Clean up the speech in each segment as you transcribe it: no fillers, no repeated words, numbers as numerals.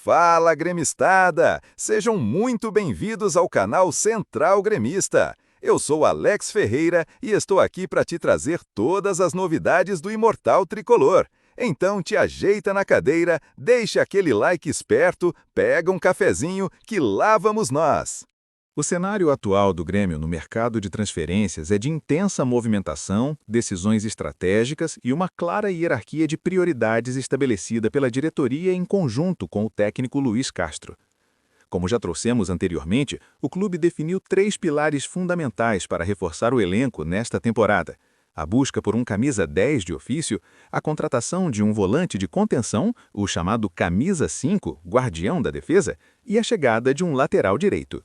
Fala, gremistada! Sejam muito bem-vindos ao canal Central Gremista. Eu sou Alex Ferreira e estou aqui para te trazer todas as novidades do Imortal Tricolor. Então te ajeita na cadeira, deixa aquele like esperto, pega um cafezinho que lá vamos nós! O cenário atual do Grêmio no mercado de transferências é de intensa movimentação, decisões estratégicas e uma clara hierarquia de prioridades estabelecida pela diretoria em conjunto com o técnico Luís Castro. Como já trouxemos anteriormente, o clube definiu 3 pilares fundamentais para reforçar o elenco nesta temporada: a busca por um camisa 10 de ofício, a contratação de um volante de contenção, o chamado camisa 5, guardião da defesa, e a chegada de um lateral direito.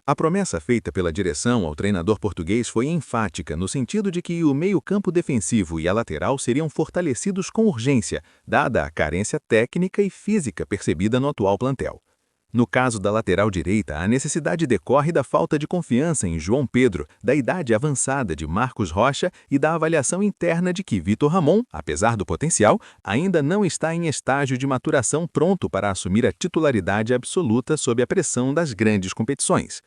A promessa feita pela direção ao treinador português foi enfática, no sentido de que o meio-campo defensivo e a lateral seriam fortalecidos com urgência, dada a carência técnica e física percebida no atual plantel. No caso da lateral direita, a necessidade decorre da falta de confiança em João Pedro, da idade avançada de Marcos Rocha e da avaliação interna de que Vitor Ramon, apesar do potencial, ainda não está em estágio de maturação pronto para assumir a titularidade absoluta sob a pressão das grandes competições.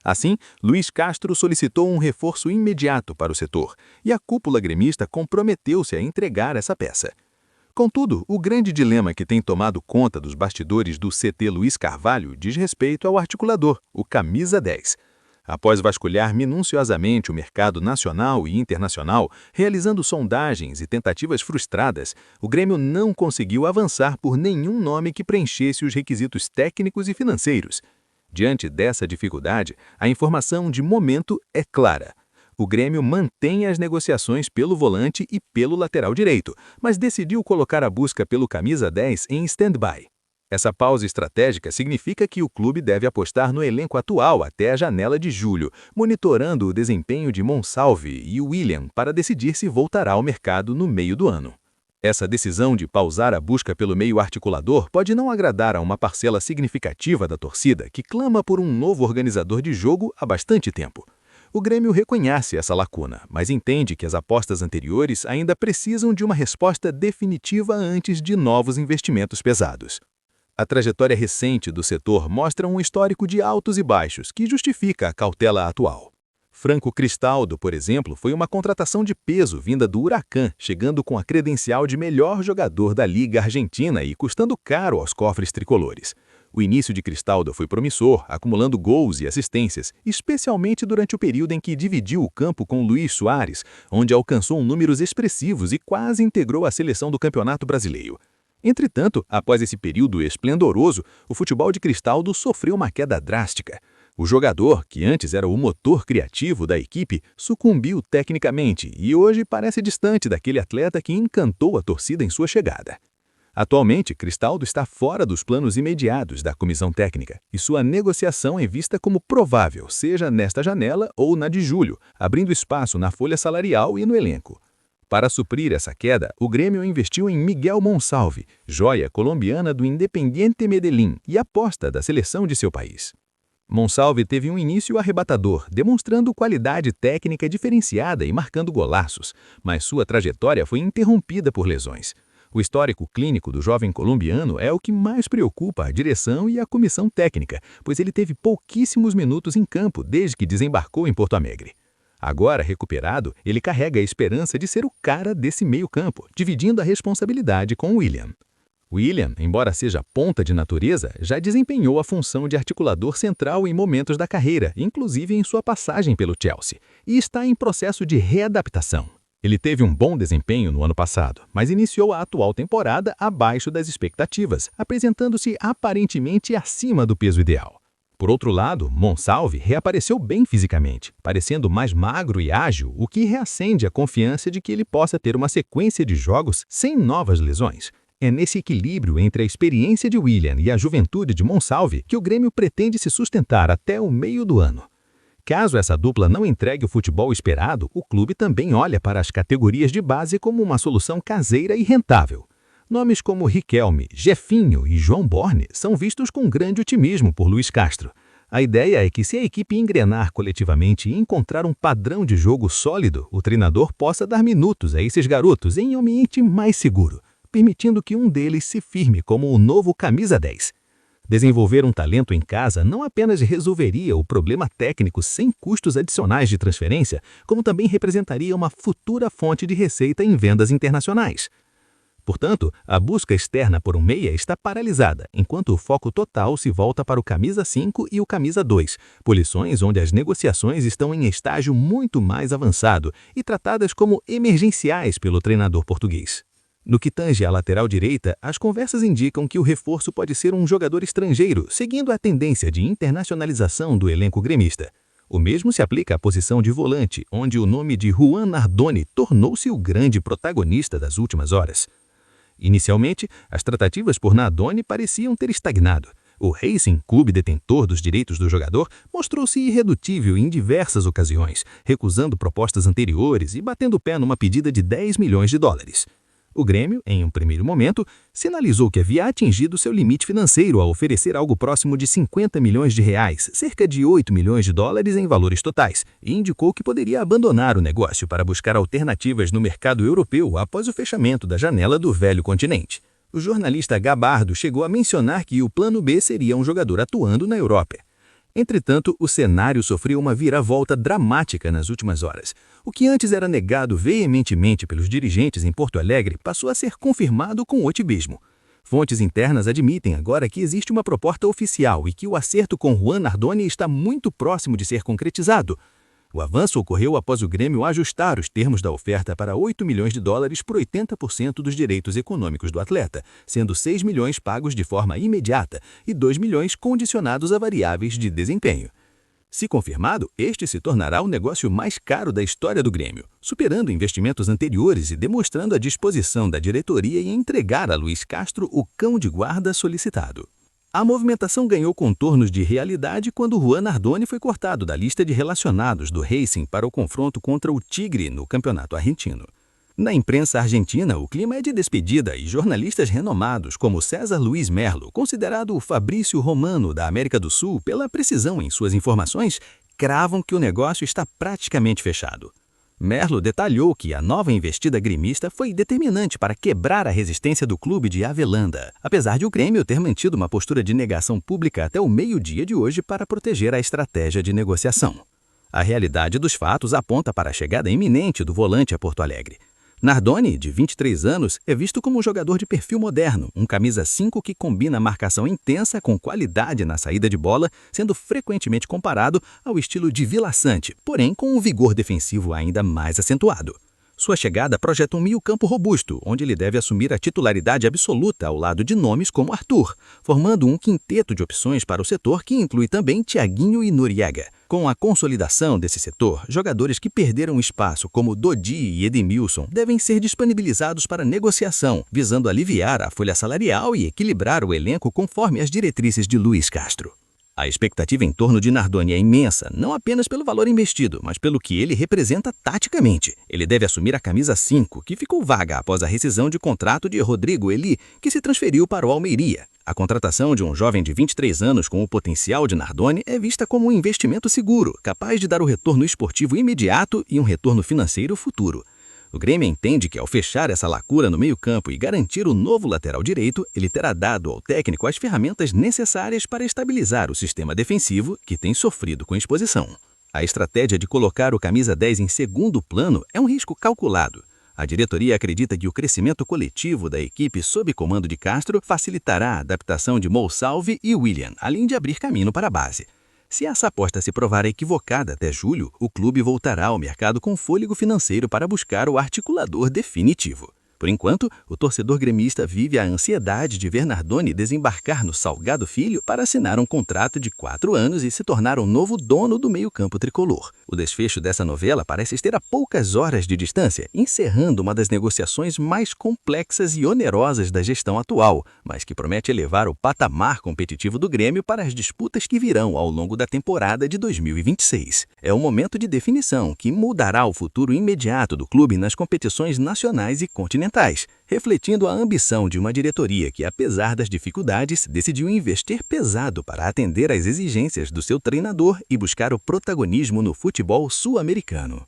Assim, Luís Castro solicitou um reforço imediato para o setor, e a cúpula gremista comprometeu-se a entregar essa peça. Contudo, o grande dilema que tem tomado conta dos bastidores do CT Luiz Carvalho diz respeito ao articulador, o camisa 10. Após vasculhar minuciosamente o mercado nacional e internacional, realizando sondagens e tentativas frustradas, o Grêmio não conseguiu avançar por nenhum nome que preenchesse os requisitos técnicos e financeiros. Diante dessa dificuldade, a informação de momento é clara. O Grêmio mantém as negociações pelo volante e pelo lateral direito, mas decidiu colocar a busca pelo camisa 10 em stand-by. Essa pausa estratégica significa que o clube deve apostar no elenco atual até a janela de julho, monitorando o desempenho de Monsalve e William para decidir se voltará ao mercado no meio do ano. Essa decisão de pausar a busca pelo meio articulador pode não agradar a uma parcela significativa da torcida que clama por um novo organizador de jogo há bastante tempo. O Grêmio reconhece essa lacuna, mas entende que as apostas anteriores ainda precisam de uma resposta definitiva antes de novos investimentos pesados. A trajetória recente do setor mostra um histórico de altos e baixos que justifica a cautela atual. Franco Cristaldo, por exemplo, foi uma contratação de peso vinda do Huracan, chegando com a credencial de melhor jogador da Liga Argentina e custando caro aos cofres tricolores. O início de Cristaldo foi promissor, acumulando gols e assistências, especialmente durante o período em que dividiu o campo com Luís Soares, onde alcançou números expressivos e quase integrou a seleção do Campeonato Brasileiro. Entretanto, após esse período esplendoroso, o futebol de Cristaldo sofreu uma queda drástica. O jogador, que antes era o motor criativo da equipe, sucumbiu tecnicamente e hoje parece distante daquele atleta que encantou a torcida em sua chegada. Atualmente, Cristaldo está fora dos planos imediatos da comissão técnica e sua negociação é vista como provável, seja nesta janela ou na de julho, abrindo espaço na folha salarial e no elenco. Para suprir essa queda, o Grêmio investiu em Miguel Monsalve, joia colombiana do Independiente Medellín e aposta da seleção de seu país. Monsalve teve um início arrebatador, demonstrando qualidade técnica diferenciada e marcando golaços, mas sua trajetória foi interrompida por lesões. O histórico clínico do jovem colombiano é o que mais preocupa a direção e a comissão técnica, pois ele teve pouquíssimos minutos em campo desde que desembarcou em Porto Alegre. Agora, recuperado, ele carrega a esperança de ser o cara desse meio-campo, dividindo a responsabilidade com William. William, embora seja ponta de natureza, já desempenhou a função de articulador central em momentos da carreira, inclusive em sua passagem pelo Chelsea, e está em processo de readaptação. Ele teve um bom desempenho no ano passado, mas iniciou a atual temporada abaixo das expectativas, apresentando-se aparentemente acima do peso ideal. Por outro lado, Monsalve reapareceu bem fisicamente, parecendo mais magro e ágil, o que reacende a confiança de que ele possa ter uma sequência de jogos sem novas lesões. É nesse equilíbrio entre a experiência de William e a juventude de Monsalve que o Grêmio pretende se sustentar até o meio do ano. Caso essa dupla não entregue o futebol esperado, o clube também olha para as categorias de base como uma solução caseira e rentável. Nomes como Riquelme, Jefinho e João Borne são vistos com grande otimismo por Luís Castro. A ideia é que, se a equipe engrenar coletivamente e encontrar um padrão de jogo sólido, o treinador possa dar minutos a esses garotos em um ambiente mais seguro, permitindo que um deles se firme como o novo camisa 10. Desenvolver um talento em casa não apenas resolveria o problema técnico sem custos adicionais de transferência, como também representaria uma futura fonte de receita em vendas internacionais. Portanto, a busca externa por um meia está paralisada, enquanto o foco total se volta para o camisa 5 e o camisa 2, posições onde as negociações estão em estágio muito mais avançado e tratadas como emergenciais pelo treinador português. No que tange à lateral direita, as conversas indicam que o reforço pode ser um jogador estrangeiro, seguindo a tendência de internacionalização do elenco gremista. O mesmo se aplica à posição de volante, onde o nome de Juan Nardoni tornou-se o grande protagonista das últimas horas. Inicialmente, as tratativas por Nardoni pareciam ter estagnado. O Racing, clube detentor dos direitos do jogador, mostrou-se irredutível em diversas ocasiões, recusando propostas anteriores e batendo o pé numa pedida de 10 milhões de dólares. O Grêmio, em um primeiro momento, sinalizou que havia atingido seu limite financeiro ao oferecer algo próximo de 50 milhões de reais, cerca de 8 milhões de dólares em valores totais, e indicou que poderia abandonar o negócio para buscar alternativas no mercado europeu após o fechamento da janela do velho continente. O jornalista Gabardo chegou a mencionar que o plano B seria um jogador atuando na Europa. Entretanto, o cenário sofreu uma viravolta dramática nas últimas horas. O que antes era negado veementemente pelos dirigentes em Porto Alegre passou a ser confirmado com otimismo. Fontes internas admitem agora que existe uma proposta oficial e que o acerto com Juan Nardoni está muito próximo de ser concretizado. O avanço ocorreu após o Grêmio ajustar os termos da oferta para 8 milhões de dólares por 80% dos direitos econômicos do atleta, sendo 6 milhões pagos de forma imediata e 2 milhões condicionados a variáveis de desempenho. Se confirmado, este se tornará o negócio mais caro da história do Grêmio, superando investimentos anteriores e demonstrando a disposição da diretoria em entregar a Luís Castro o cão de guarda solicitado. A movimentação ganhou contornos de realidade quando Juan Nardoni foi cortado da lista de relacionados do Racing para o confronto contra o Tigre no campeonato argentino. Na imprensa argentina, o clima é de despedida e jornalistas renomados como César Luiz Merlo, considerado o Fabrício Romano da América do Sul pela precisão em suas informações, cravam que o negócio está praticamente fechado. Merlo detalhou que a nova investida gremista foi determinante para quebrar a resistência do clube de Avellaneda, apesar de o Grêmio ter mantido uma postura de negação pública até o meio-dia de hoje para proteger a estratégia de negociação. A realidade dos fatos aponta para a chegada iminente do volante a Porto Alegre. Nardoni, de 23 anos, é visto como um jogador de perfil moderno, um camisa 5 que combina marcação intensa com qualidade na saída de bola, sendo frequentemente comparado ao estilo de Vila Sante, porém com um vigor defensivo ainda mais acentuado. Sua chegada projeta um meio-campo robusto, onde ele deve assumir a titularidade absoluta ao lado de nomes como Arthur, formando um quinteto de opções para o setor que inclui também Thiaguinho e Noriega. Com a consolidação desse setor, jogadores que perderam espaço como Dodi e Edmilson devem ser disponibilizados para negociação, visando aliviar a folha salarial e equilibrar o elenco conforme as diretrizes de Luís Castro. A expectativa em torno de Nardoni é imensa, não apenas pelo valor investido, mas pelo que ele representa taticamente. Ele deve assumir a camisa 5, que ficou vaga após a rescisão de contrato de Rodrigo Eli, que se transferiu para o Almeria. A contratação de um jovem de 23 anos com o potencial de Nardoni é vista como um investimento seguro, capaz de dar o retorno esportivo imediato e um retorno financeiro futuro. O Grêmio entende que, ao fechar essa lacuna no meio-campo e garantir o novo lateral direito, ele terá dado ao técnico as ferramentas necessárias para estabilizar o sistema defensivo que tem sofrido com exposição. A estratégia de colocar o camisa 10 em segundo plano é um risco calculado. A diretoria acredita que o crescimento coletivo da equipe sob comando de Castro facilitará a adaptação de Mo Salvi e William, além de abrir caminho para a base. Se essa aposta se provar equivocada até julho, o clube voltará ao mercado com fôlego financeiro para buscar o articulador definitivo. Por enquanto, o torcedor gremista vive a ansiedade de ver Nardoni desembarcar no Salgado Filho para assinar um contrato de 4 anos e se tornar o novo dono do meio-campo tricolor. O desfecho dessa novela parece estar a poucas horas de distância, encerrando uma das negociações mais complexas e onerosas da gestão atual, mas que promete elevar o patamar competitivo do Grêmio para as disputas que virão ao longo da temporada de 2026. É um momento de definição que mudará o futuro imediato do clube nas competições nacionais e continentais, refletindo a ambição de uma diretoria que, apesar das dificuldades, decidiu investir pesado para atender às exigências do seu treinador e buscar o protagonismo no futebol sul-americano.